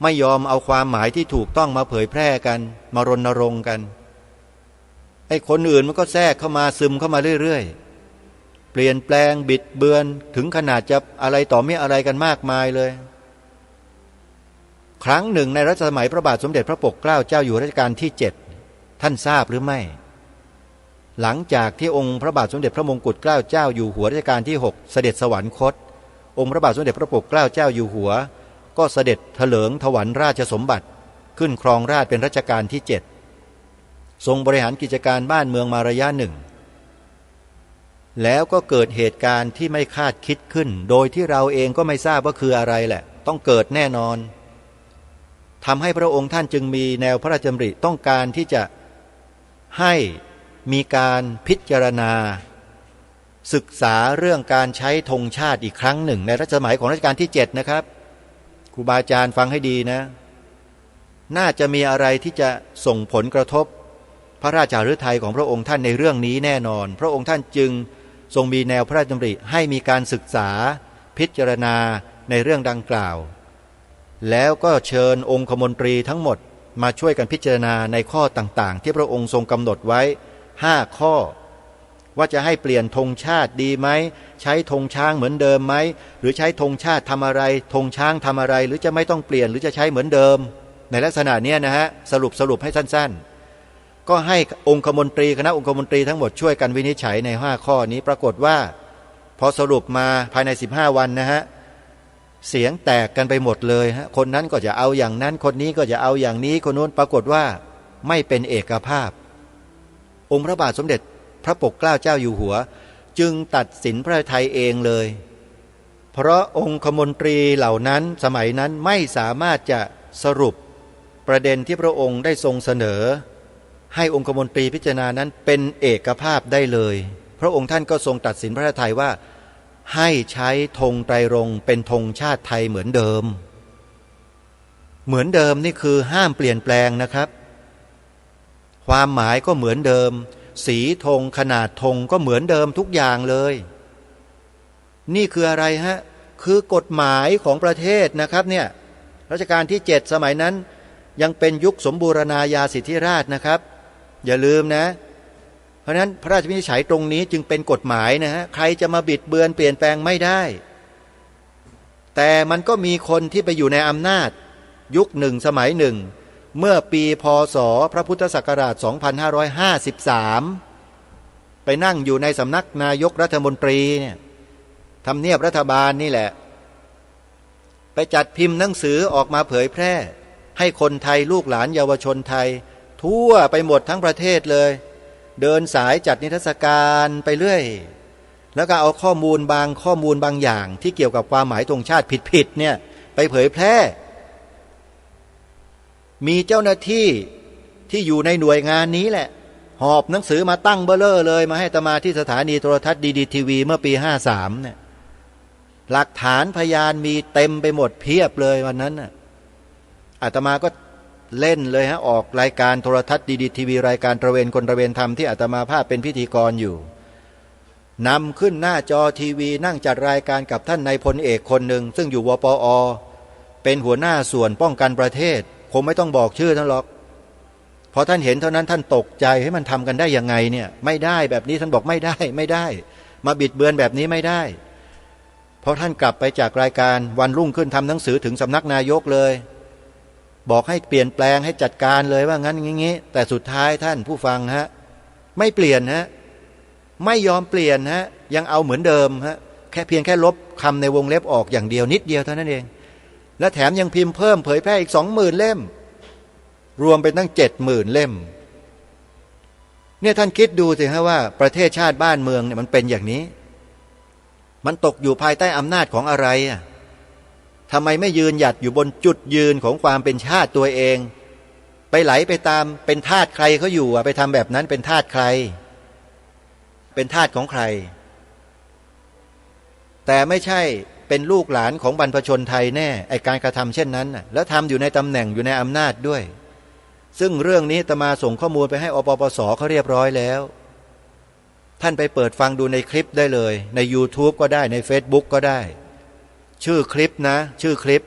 Speaker 5: ไม่ยอมเอาความหมายที่ถูกต้องมาเผยแพร่กันมารณรงค์กันไอ้คนอื่นมันก็แทรกเข้ามาซึมเข้ามาเรื่อยๆเปลี่ยนแปลงบิดเบือนถึงขนาดจะอะไรต่อไม่อะไรกันมากมายเลยครั้งหนึ่งในรัชสมัยพระบาทสมเด็จพระปกเกล้าเจ้าอยู่หัวรัชกาลที่7ท่านทราบหรือไม่หลังจากที่องค์พระบาทสมเด็จพระมงกุฎเกล้าเจ้าอยู่หัวรัชกาลที่6เสด็จสวรรคตองค์พระบาทสมเด็จพระปกเกล้าเจ้าอยู่หัวก็เสด็จเถลิงถวัลย์ราชสมบัติขึ้นครองราชย์เป็นรัชกาลที่7ทรงบริหารกิจการบ้านเมืองมาระยะหนึ่งแล้วก็เกิดเหตุการณ์ที่ไม่คาดคิดขึ้นโดยที่เราเองก็ไม่ทราบว่าคืออะไรแหละต้องเกิดแน่นอนทำให้พระองค์ท่านจึงมีแนวพระราชดำริต้องการที่จะให้มีการพิจารณาศึกษาเรื่องการใช้ธงชาติอีกครั้งหนึ่งในรัชสมัยของรัชกาลที่7นะครับครูบาอาจารย์ฟังให้ดีนะน่าจะมีอะไรที่จะส่งผลกระทบพระราชฤทัยของพระองค์ท่านในเรื่องนี้แน่นอนพระองค์ท่านจึงทรงมีแนวพระราชดำริให้มีการศึกษาพิจารณาในเรื่องดังกล่าวแล้วก็เชิญองคมนตรีทั้งหมดมาช่วยกันพิจารณาในข้อต่างๆที่พระองค์ทรงกำหนดไว้5ข้อว่าจะให้เปลี่ยนธงชาติดีไหมใช้ธงช้างเหมือนเดิมไหมหรือใช้ธงชาติทำอะไรธงช้างทำอะไรหรือจะไม่ต้องเปลี่ยนหรือจะใช้เหมือนเดิมในลักษณะนี้นะฮะสรุปให้สั้นๆก็ให้องคมนตรีคณะองคมนตรีทั้งหมดช่วยกันวินิจฉัยใน5ข้อนี้ปรากฏว่าพอสรุปมาภายใน15วันนะฮะเสียงแตกกันไปหมดเลยฮะคนนั้นก็จะเอาอย่างนั้นคนนี้ก็จะเอาอย่างนี้คนนู้นปรากฏว่าไม่เป็นเอกภาพองค์พระบาทสมเด็จพระปกเกล้าเจ้าอยู่หัวจึงตัดสินพระทัยเองเลยเพราะองคมนตรีเหล่านั้นสมัยนั้นไม่สามารถจะสรุปประเด็นที่พระองค์ได้ทรงเสนอให้องคมนตรีพิจารณานั้นเป็นเอกภาพได้เลยพระองค์ท่านก็ทรงตัดสินพระทัยว่าให้ใช้ธงไตรรงค์เป็นธงชาติไทยเหมือนเดิมนี่คือห้ามเปลี่ยนแปลงนะครับความหมายก็เหมือนเดิมสีธงขนาดธงก็เหมือนเดิมทุกอย่างเลยนี่คืออะไรฮะคือกฎหมายของประเทศนะครับเนี่ยรัชกาลที่7สมัยนั้นยังเป็นยุคสมบูรณาญาสิทธิราชนะครับอย่าลืมนะเพราะฉะนั้นพระราชวินิจฉัยตรงนี้จึงเป็นกฎหมายนะฮะใครจะมาบิดเบือนเปลี่ยนแปลงไม่ได้แต่มันก็มีคนที่ไปอยู่ในอำนาจยุคหนึ่งสมัยหนึ่งเมื่อปีพ.ศ. พระพุทธศักราช 2553 ไปนั่งอยู่ในสำนักนายกรัฐมนตรีเนี่ยทำเนียบรัฐบาลนี่แหละไปจัดพิมพ์หนังสือออกมาเผยแพร่ให้คนไทยลูกหลานเยาวชนไทยทั่วไปหมดทั้งประเทศเลยเดินสายจัดนิทรรศการไปเรื่อยแล้วก็เอาข้อมูลบางอย่างที่เกี่ยวกับความหมายธงชาติผิดๆเนี่ยไปเผยแพร่มีเจ้าหน้าที่ที่อยู่ในหน่วยงานนี้แหละหอบหนังสือมาตั้งเบ้อเร่อเลยมาให้อาตมาที่สถานีโทรทัศน์ดีทีวีเมื่อปี53เนี่ยหลักฐานพยานมีเต็มไปหมดเพียบเลยวันนั้นน่ะอาตมาก็เล่นเลยฮะออกรายการโทรทัศน์ดีทีวีรายการตระเวนคนตระเวนธรรมที่อาตมาภาพเป็นพิธีกรอยู่นำขึ้นหน้าจอทีวีนั่งจัดรายการกับท่านนายพลเอกคนหนึ่งซึ่งอยู่วปอ.เป็นหัวหน้าส่วนป้องกันประเทศคงไม่ต้องบอกชื่อท่านหรอกพอท่านเห็นเท่านั้นท่านตกใจให้มันทำกันได้ยังไงเนี่ยไม่ได้แบบนี้ท่านบอกไม่ได้มาบิดเบือนแบบนี้ไม่ได้เพราะท่านกลับไปจากรายการวันรุ่งขึ้นทำหนังสือถึงสำนักนายกเลยบอกให้เปลี่ยนแปลงให้จัดการเลยว่างั้นอย่างงี้แต่สุดท้ายท่านผู้ฟังฮะไม่เปลี่ยนฮะไม่ยอมเปลี่ยนฮะยังเอาเหมือนเดิมฮะเพียงแค่ลบคำในวงเล็บออกอย่างเดียวนิดเดียวเท่านั้นเองและแถมยังพิมพ์เพิ่มเผยแพร่อีก 20,000 เล่มรวมเป็นตั้ง 70,000 เล่มเนี่ยท่านคิดดูสิฮะว่าประเทศชาติบ้านเมืองเนี่ยมันเป็นอย่างนี้มันตกอยู่ภายใต้อำนาจของอะไรอ่ะทำไมไม่ยืนหยัดอยู่บนจุดยืนของความเป็นชาติตัวเองไปไหลไปตามเป็นทาสใครเขาอยู่อ่ะไปทำแบบนั้นเป็นทาสใครเป็นทาสของใครแต่ไม่ใช่เป็นลูกหลานของบรรพชนไทยแน่ไอการกระทำเช่นนั้นน่ะแล้วทำอยู่ในตำแหน่งอยู่ในอำนาจด้วย ซึ่งเรื่องนี้อาตมาส่งข้อมูลไปให้อปปสเขาเรียบร้อยแล้วท่านไปเปิดฟังดูในคลิปได้เลยใน YouTube ก็ได้ใน Facebook ก็ได้ชื่อคลิปนะชื่อคลิป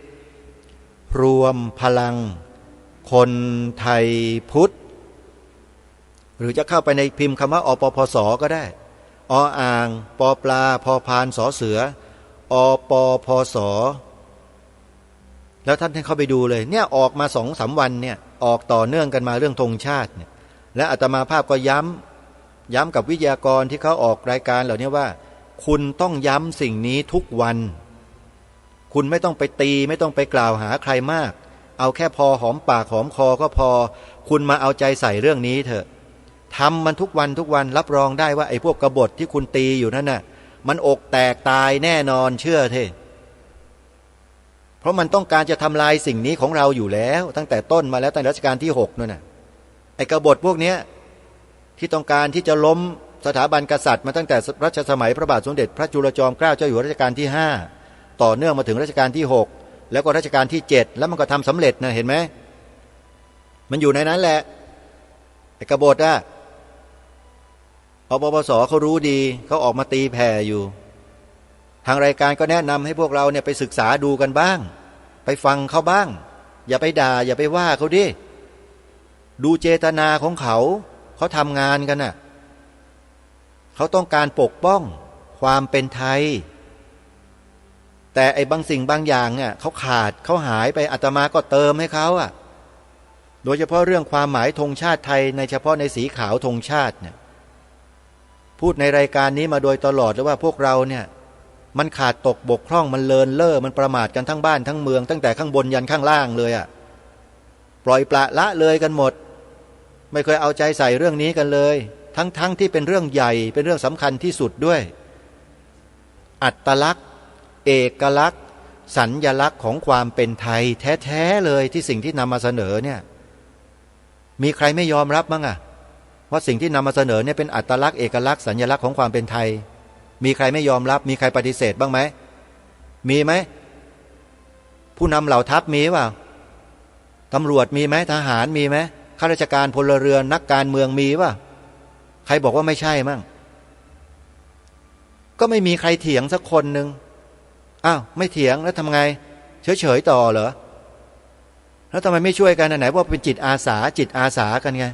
Speaker 5: รวมพลังคนไทยพุทธหรือจะเข้าไปในพิมพ์คำว่าอปปสก็ได้ออ่างปอปลาพอพานสอเสืออปพสแล้วท่านให้เข้าไปดูเลยเนี่ยออกมา2-3 วันเนี่ยออกต่อเนื่องกันมาเรื่องธงชาติเนี่ยและอาตมาภาพก็ย้ำกับวิทยากรที่เขาออกรายการเหล่านี้ว่าคุณต้องย้ำสิ่งนี้ทุกวันคุณไม่ต้องไปตีไม่ต้องไปกล่าวหาใครมากเอาแค่พอหอมปากหอมคอก็พอคุณมาเอาใจใส่เรื่องนี้เถอะทำมันทุกวันรับรองได้ว่าไอ้พวกกบฏที่คุณตีอยู่นั่นน่ะมันอกแตกตายแน่นอนเชื่อเถอะเพราะมันต้องการจะทำลายสิ่งนี้ของเราอยู่แล้วตั้งแต่ต้นมาแล้วตั้งแต่รัชกาลที่6นั่นน่ะไอ้กบฏพวกเนี้ยที่ต้องการที่จะล้มสถาบันกษัตริย์มาตั้งแต่รัชสมัยพระบาทสมเด็จพระจุลจอมเกล้าเจ้าอยู่หัวรัชกาลที่5ต่อเนื่องมาถึงรัชกาลที่6แล้วก็รัชกาลที่7แล้วมันก็ทำสำเร็จนะเห็นไหมมันอยู่ในนั้นแหละไอ้กบฏอะอปปสเขารู้ดีเขาออกมาตีแผ่อยู่ทางรายการก็แนะนำให้พวกเราเนี่ยไปศึกษาดูกันบ้างไปฟังเขาบ้างอย่าไปด่าอย่าไปว่าเขาดิดูเจตนาของเขาทำงานกันน่ะเขาต้องการปกป้องความเป็นไทยแต่ไอ้บางสิ่งบางอย่างเนี่ยเขาขาดเขาหายไปอาตมาก็เติมให้เขาอ่ะโดยเฉพาะเรื่องความหมายธงชาติไทยในเฉพาะในสีขาวธงชาติเนี่ยพูดในรายการนี้มาโดยตลอดเลยว่าพวกเราเนี่ยมันขาดตกบกพร่องมันเลินเล่อมันประมาทกันทั้งบ้านทั้งเมืองตั้งแต่ข้างบนยันข้างล่างเลยอ่ะปล่อยปละละเลยกันหมดไม่เคยเอาใจใส่เรื่องนี้กันเลยทั้งที่เป็นเรื่องใหญ่เป็นเรื่องสำคัญที่สุดด้วยอัตลักษณ์เอกลักษณ์สัญลักษณ์ของความเป็นไทยแท้ๆเลยที่สิ่งที่นำมาเสนอเนี่ยมีใครไม่ยอมรับบ้างอะว่าสิ่งที่นำมาเสนอเนี่ยเป็นอัตลักษณ์เอกลักษณ์สัญลักษณ์ของความเป็นไทยมีใครไม่ยอมรับมีใครปฏิเสธบ้างไหมมีไหมผู้นำเหล่าทัพมีเปล่าตำรวจมีไหมทหารมีไหมข้าราชการพลเรือนนักการเมืองมีป่ะใครบอกว่าไม่ใช่มั่งก็ไม่มีใครเถียงสักคนหนึ่งอ้าวไม่เถียงแล้วทำไงเฉยต่อเหรอแล้วทำไมไม่ช่วยกันไหนว่าเป็นจิตอาสากันไง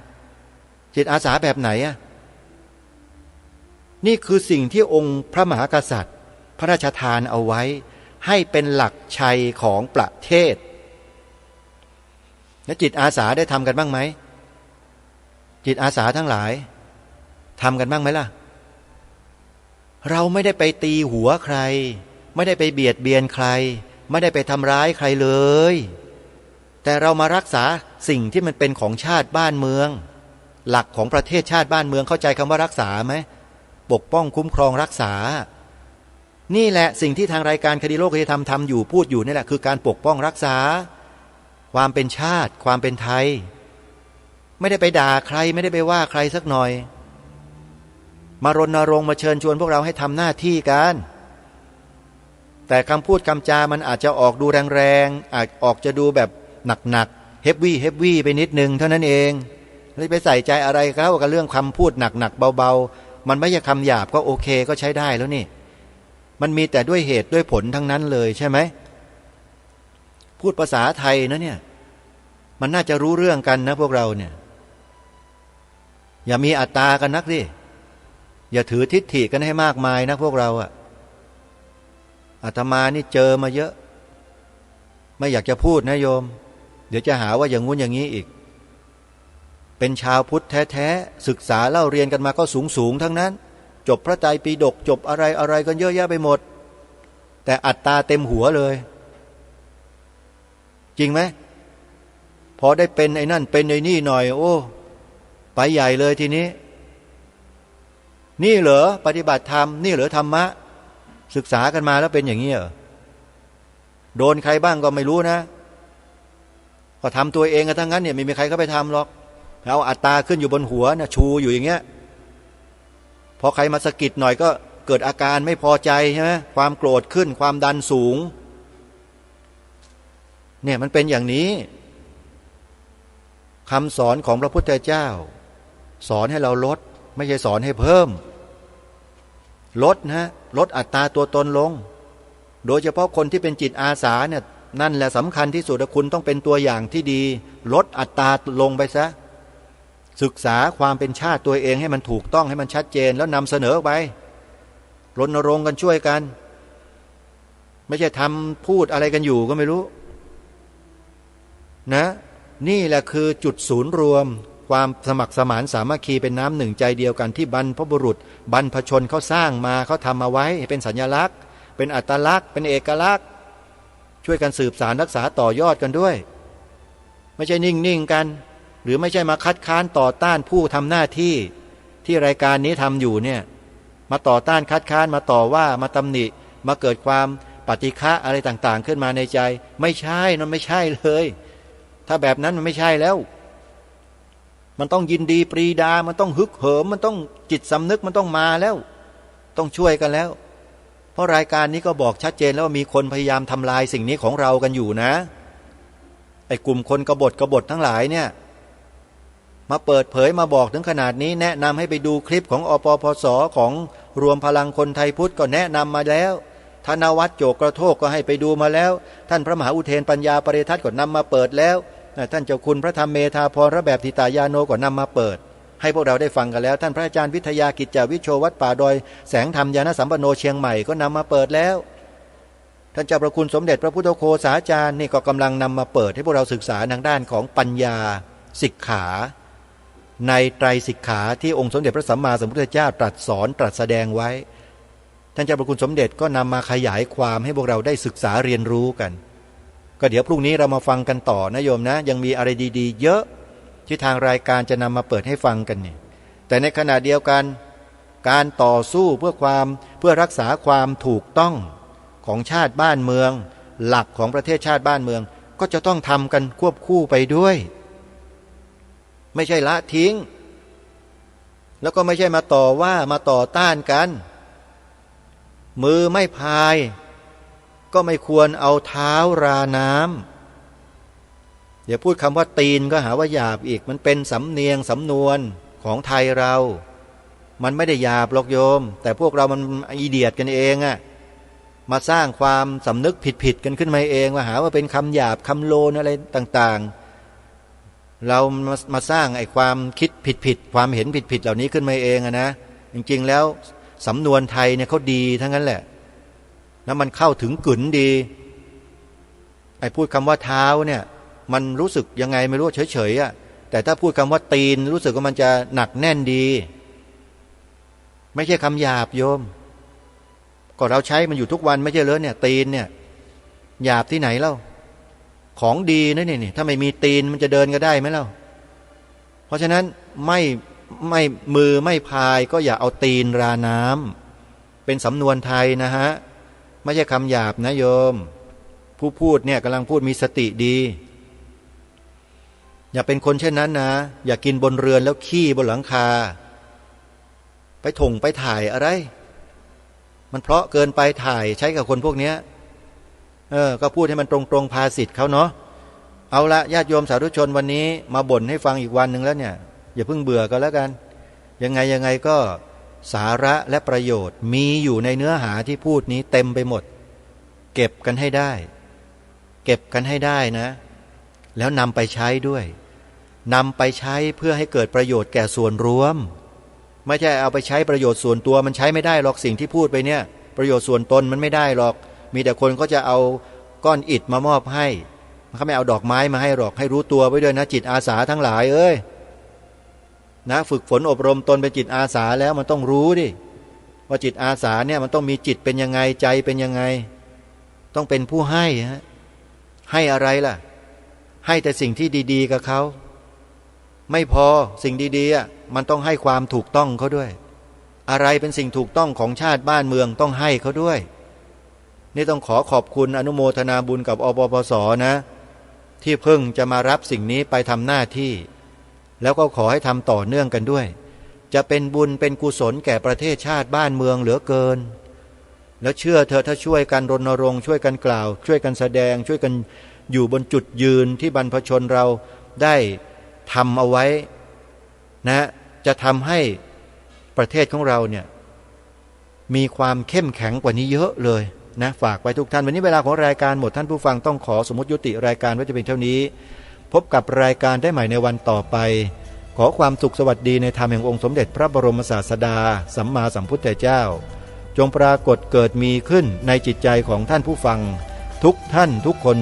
Speaker 5: จิตอาสาแบบไหนอ่ะนี่คือสิ่งที่องค์พระมหากษัตริย์พระราชทานเอาไว้ให้เป็นหลักชัยของประเทศแล้วจิตอาสาได้ทำกันบ้างไหมจิตอาสาทั้งหลายทำกันบ้างไหมล่ะเราไม่ได้ไปตีหัวใครไม่ได้ไปเบียดเบียนใครไม่ได้ไปทำร้ายใครเลยแต่เรามารักษาสิ่งที่มันเป็นของชาติบ้านเมืองหลักของประเทศชาติบ้านเมืองเข้าใจคำว่ารักษาไหมปกป้องคุ้มครองรักษานี่แหละสิ่งที่ทางรายการคดีโลกคดีธรรมทำอยู่พูดอยู่นี่แหละคือการปกป้องรักษาความเป็นชาติความเป็นไทยไม่ได้ไปด่าใครไม่ได้ไปว่าใครสักหน่อยมารณรงค์มาเชิญชวนพวกเราให้ทำหน้าที่กันแต่คำพูดคำจามันอาจจะออกดูแรงๆอาจออกจะดูแบบหนักๆเฮฟวี่ไปนิดนึงเท่านั้นเองไม่ไปใส่ใจอะไรเขากับเรื่องคำพูดหนักๆเบาๆมันไม่ใช่คำหยาบก็โอเคก็ใช้ได้แล้วนี่มันมีแต่ด้วยเหตุด้วยผลทั้งนั้นเลยใช่ไหมพูดภาษาไทยนะเนี่ยมันน่าจะรู้เรื่องกันนะพวกเราเนี่ยอย่ามีอัตตากันนักสิอย่าถือทิฏฐิกันให้มากมายนะพวกเราอะอาตมานี่เจอมาเยอะไม่อยากจะพูดนะโยมเดี๋ยวจะหาว่าอย่างงู้นอย่างนี้อีกเป็นชาวพุทธแท้ๆศึกษาเล่าเรียนกันมาก็สูงทั้งนั้นจบพระไตรปิฎกจบอะไรกันเยอะแยะไปหมดแต่อัตตาเต็มหัวเลยจริงไหมพอได้เป็นไอ้นั่นเป็นไอ้นี่หน่อยโอ้ไปใหญ่เลยทีนี้นี่เหรอปฏิบัติธรรมนี่เหรอธรรมะศึกษากันมาแล้วเป็นอย่างนี้เหรอโดนใครบ้างก็ไม่รู้นะก็ทำตัวเองกันทั้งนั้นเนี่ยไม่มีใครเข้าไปทำหรอกเอาอัตตาขึ้นอยู่บนหัวนะชูอยู่อย่างเงี้ยพอใครมาสะกิดหน่อยก็เกิดอาการไม่พอใจใช่ไหมความโกรธขึ้นความดันสูงเนี่ยมันเป็นอย่างนี้ คำสอนของพระพุทธเจ้าสอนให้เราลดไม่ใช่สอนให้เพิ่มลดนะลดอัตราตัวตนลงโดยเฉพาะคนที่เป็นจิตอาสาเนี่ยนั่นแหละสำคัญที่สุดคุณต้องเป็นตัวอย่างที่ดีลดอัตราลงไปซะศึกษาความเป็นชาติตัวเองให้มันถูกต้องให้มันชัดเจนแล้วนำเสนอไปรณรงค์กันช่วยกันไม่ใช่ทำพูดอะไรกันอยู่ก็ไม่รู้นะนี่แหละคือจุดศูนย์รวมความสมัครสมานสามัคคีเป็นน้ำหนึ่งใจเดียวกันที่บรรพบุรุษบรรพชนเขาสร้างมาเขาทำมาไว้เป็นสัญลักษณ์เป็นอัตลักษณ์เป็นเอกลักษณ์ช่วยกันสืบสานรักษาต่อยอดกันด้วยไม่ใช่นิ่งๆกันหรือไม่ใช่มาคัดค้านต่อต้านผู้ทำหน้าที่ที่รายการนี้ทำอยู่เนี่ยมาต่อต้านคัดค้านมาต่อว่ามาตำหนิมาเกิดความปฏิฆะอะไรต่างๆขึ้นมาในใจไม่ใช่นั่นไม่ใช่เลยถ้าแบบนั้นมันไม่ใช่แล้วมันต้องยินดีปรีดามันต้องฮึกเหิมมันต้องจิตสำนึกมันต้องมาแล้วต้องช่วยกันแล้วเพราะรายการนี้ก็บอกชัดเจนแล้วว่ามีคนพยายามทำลายสิ่งนี้ของเรากันอยู่นะไอ้กลุ่มคนกบฏทั้งหลายเนี่ยมาเปิดเผยมาบอกถึงขนาดนี้แนะนำให้ไปดูคลิปของอปปสของรวมพลังคนไทยพุทธก็แนะนำมาแล้วท่านนวัดโจกระโทกก็ให้ไปดูมาแล้วท่านพระมหาอุเทนปัญญาปริทัศน์ก็นำมาเปิดแล้วท่านเจ้าคุณพระธรรมเมธาพรแบบทิตายาโนก็นำมาเปิดให้พวกเราได้ฟังกันแล้วท่านพระอาจารย์วิทยากิจจวิโชวัดป่าดอยแสงธรรมญาณสัมปันโนเชียงใหม่ก็นำมาเปิดแล้วท่านเจ้าพระคุณสมเด็จพระพุทธโฆษาจารย์นี่ก็กำลังนำมาเปิดให้พวกเราศึกษาทางด้านของปัญญาสิกขาในไตรสิกขาที่องค์สมเด็จพระสัมมาสัมพุทธเจ้าตรัสสอนตรัสแสดงไว้ท่านเจ้าพระคุณสมเด็จก็นำมาขยายความให้พวกเราได้ศึกษาเรียนรู้กันก็เดี๋ยวพรุ่งนี้เรามาฟังกันต่อนะโยมนะยังมีอะไรดีๆเยอะที่ทางรายการจะนำมาเปิดให้ฟังกันนี่แต่ในขณะเดียวกันการต่อสู้เพื่อรักษาความถูกต้องของชาติบ้านเมืองหลักของประเทศชาติบ้านเมืองก็จะต้องทำกันควบคู่ไปด้วยไม่ใช่ละทิ้งแล้วก็ไม่ใช่มาต่อว่ามาต่อต้านกันมือไม่พายก็ไม่ควรเอาเท้าราน้ำอย่าพูดคำว่าตีนก็หาว่าหยาบอีกมันเป็นสำเนียงสำนวนของไทยเรามันไม่ได้หยาบหรอกโยมแต่พวกเรามันอีเดียดกันเองอะมาสร้างความสำนึกผิดกันขึ้นมาเองว่าหาว่าเป็นคำหยาบคำโลนอะไรต่างๆเรามาสร้างไอ้ความคิดผิดความเห็นผิดเหล่านี้ขึ้นมาเองอะนะจริงๆแล้วสำนวนไทยเนี่ยเขาดีทั้งนั้นแหละแล้วมันเข้าถึงกึ๋นดีไอ้พูดคำว่าเท้าเนี่ยมันรู้สึกยังไงไม่รู้เฉยๆอ่ะแต่ถ้าพูดคำว่าตีนรู้สึกว่ามันจะหนักแน่นดีไม่ใช่คำหยาบโยมก็เราใช้มันอยู่ทุกวันไม่ใช่เหรอเนี่ยตีนเนี่ยหยาบที่ไหนเล่าของดีนะนี่ถ้าไม่มีตีนมันจะเดินก็ได้ไหมเล่าเพราะฉะนั้นไม่มือไม่พายก็อย่าเอาตีนราน้ำเป็นสำนวนไทยนะฮะไม่ใช่คำหยาบนะโยมผู้พูดเนี่ยกำลังพูดมีสติดีอย่าเป็นคนเช่นนั้นนะอย่ากินบนเรือนแล้วขี้บนหลังคาไปถงไปถ่ายอะไรมันเพราะเกินไปถ่ายใช้กับคนพวกเนี้ยก็พูดให้มันตรงๆภาษิตเขาเนาะเอาละญาติโยมสาธุชนวันนี้มาบ่นให้ฟังอีกวันหนึ่งแล้วเนี่ยอย่าเพิ่งเบื่อกันแล้วกันยังไงก็สาระและประโยชน์มีอยู่ในเนื้อหาที่พูดนี้เต็มไปหมดเก็บกันให้ได้นะแล้วนำไปใช้ด้วยนำไปใช้เพื่อให้เกิดประโยชน์แก่ส่วนรวมไม่ใช่เอาไปใช้ประโยชน์ส่วนตัวมันใช้ไม่ได้หรอกสิ่งที่พูดไปเนี่ยประโยชน์ส่วนตนมันไม่ได้หรอกมีแต่คนก็จะเอาก้อนอิฐมามอบให้เขาไม่เอาดอกไม้มาให้หรอกให้รู้ตัวไว้ด้วยนะจิตอาสาทั้งหลายนะฝึกฝนอบรมตนเป็นจิตอาสาแล้วมันต้องรู้ดิว่าจิตอาสาเนี่ยมันต้องมีจิตเป็นยังไงใจเป็นยังไงต้องเป็นผู้ให้ให้อะไรล่ะให้แต่สิ่งที่ดีๆกับเขาไม่พอสิ่งดีๆมันต้องให้ความถูกต้องเขาด้วยอะไรเป็นสิ่งถูกต้องของชาติบ้านเมืองต้องให้เขาด้วยนี่ต้องขอบคุณอนุโมทนาบุญกับอปปสนะที่เพิ่งจะมารับสิ่งนี้ไปทำหน้าที่แล้วก็ขอให้ทำต่อเนื่องกันด้วยจะเป็นบุญเป็นกุศลแก่ประเทศชาติบ้านเมืองเหลือเกินแล้วเชื่อเธอถ้าช่วยกันรณรงค์ช่วยกันกล่าวช่วยกันแสดงช่วยกันอยู่บนจุดยืนที่บรรพชนเราได้ท ทำเอาไว้นะจะทำให้ประเทศของเราเนี่ยมีความเข้มแข็งกว่านี้เยอะเลยนะฝากไว้ทุกท่านวันนี้เวลาของรายการหมดท่านผู้ฟังต้องขอสมมติยุติรายการไว้จะเป็นเท่านี้พบกับรายการได้ใหม่ในวันต่อไปขอความสุขสวัสดีในธรรมแห่งองค์สมเด็จพระบรมศาสดาสัมมาสัมพุทธเจ้าจงปรากฏเกิดมีขึ้นในจิตใจของท่านผู้ฟังทุกท่านทุกคน